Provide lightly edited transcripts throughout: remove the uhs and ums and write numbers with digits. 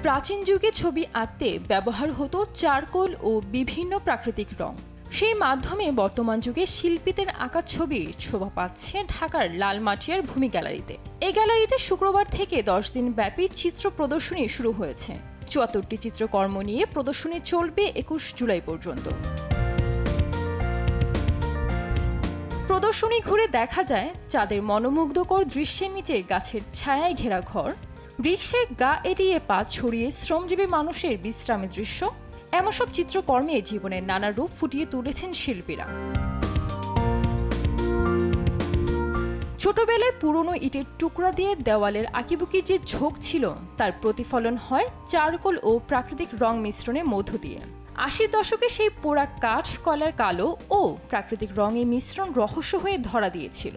প্রাচীন যুগে ছবি আঁকতে ব্যবহার হতো চারকোল ও বিভিন্ন প্রাকৃতিক রং। সেই মাধ্যমে বর্তমান যুগে শিল্পীদের আঁকা ছবি শোভা পাচ্ছে ঢাকার লালমাটিয়ার ভূমি গ্যালারিতে। এই গ্যালারিতে শুক্রবার থেকে 10 দিন ব্যাপী চিত্র প্রদর্শনী শুরু হয়েছে। ৭৪টি চিত্রকর্ম নিয়ে প্রদর্শনী চলবে ২১ জুলাই পর্যন্ত। প্রদর্শনী ঘুরে দেখা যায় চাঁদের মনোমুগ্ধকর দৃশ্যের নিচে গাছের ছায়ায় ঘেরা ঘর, বৃক্ষে গা এড়িয়ে পা ছড়িয়ে শ্রমজীবী মানুষের বিশ্রামের দৃশ্য। এমন সব চিত্রকর্মে জীবনের নানা রূপ ফুটিয়ে তুলেছেন শিল্পীরা। ছোটবেলায় পুরনো ইটের টুকরা দিয়ে দেওয়ালের আঁকিবুকির যে ঝোঁক ছিল তার প্রতিফলন হয় চারকোল ও প্রাকৃতিক রং মিশ্রণের মধ্য দিয়ে। ৮০ দশকে সেই পোড়া কাঠ, কয়লার কালো ও প্রাকৃতিক রঙের মিশ্রণ রহস্য হয়ে ধরা দিয়েছিল।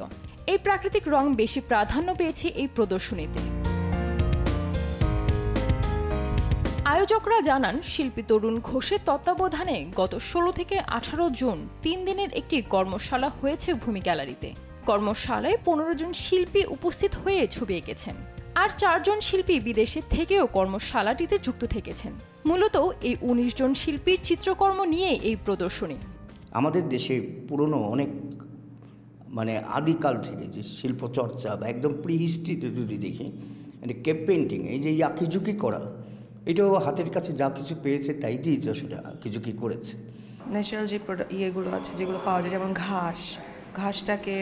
এই প্রাকৃতিক রং বেশি প্রাধান্য পেয়েছে এই প্রদর্শনীতে। আয়োজকরা জানান, শিল্পী তরুণ ঘোষের তত্ত্বাবধানে গত ১৬ থেকে ১৮ জুন ৩ দিনের একটি কর্মশালা হয়েছে ভূমি গ্যালারিতে। কর্মশালায় ১৫ জন শিল্পী উপস্থিত হয়ে ছবি এঁকেছেন, আর ৪ জন শিল্পী বিদেশে থেকেও কর্মশালাটিতে যুক্ত থেকেছেন। মূলত এই ১৯ জন শিল্পীর চিত্রকর্ম নিয়ে এই প্রদর্শনী। আমাদের দেশে পুরনো অনেক আদিকাল থেকে যে শিল্প চর্চা বা একদম প্রিহিস্ট্রিতে যদি দেখি, কেপ পেন্টিং, এই যে আঁকিঝুঁকি করা, এটাও হাতের কাছে যা কিছু পেয়েছে তাই দিয়েই তো সেটা আঁকিঝুঁকি করেছে। ন্যাচারাল যে ইয়েগুলো আছে, যেগুলো পাওয়া যায়, যেমন ঘাসটাকে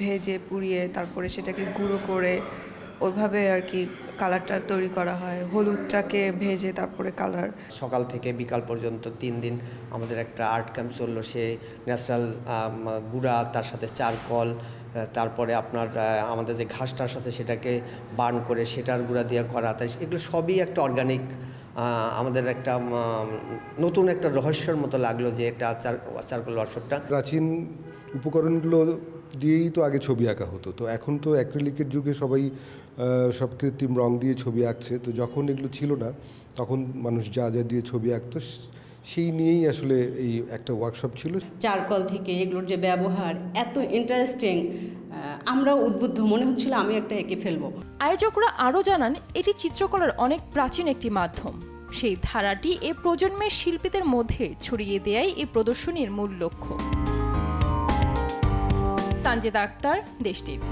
ভেজে পুড়িয়ে তারপরে সেটাকে গুঁড়ো করে ওইভাবে আর কি কালারটা তৈরি করা হয়। হলুদটাকে ভেজে তারপরে কালার। সকাল থেকে বিকাল পর্যন্ত ৩ দিন আমাদের একটা আর্ট ক্যাম্প চললো। সে ন্যাচারাল গুঁড়া, তার সাথে চারকল, তারপরে আপনার আমাদের যে ঘাসটার সাথে সেটাকে বার্ন করে সেটার গুঁড়া দিয়ে করা, তাই এগুলো সবই একটা অর্গানিক। আমাদের একটা নতুন একটা রহস্যের মতো লাগলো যে একটা চারকোল ওয়ার্কশপটা। প্রাচীন উপকরণগুলো দিয়েই তো আগে ছবি আঁকা হতো, তো এখন তো অ্যাক্রিলিকের যুগে সবাই সব কৃত্রিম রং দিয়ে ছবি আঁকছে। তো যখন এগুলো ছিল না তখন মানুষ যা যা দিয়ে ছবি আঁকতো সেই নিয়েই আসলে এই একটা ওয়ার্কশপ ছিল। চারকোল থেকে এগুলোর যে ব্যবহার এত ইন্টারেস্টিং, আমরাও উদ্বুদ্ধ, মনে হচ্ছিল আমি একটা এঁকে ফেলবো। আয়োজকরা আরও জানান, এটি চিত্রকলার অনেক প্রাচীন একটি মাধ্যম। সেই ধারাটি এ প্রজন্মের শিল্পীদের মধ্যে ছড়িয়ে দেয়াই এই প্রদর্শনীর মূল লক্ষ্য। সানজিদা আক্তার, দেশ টিভি।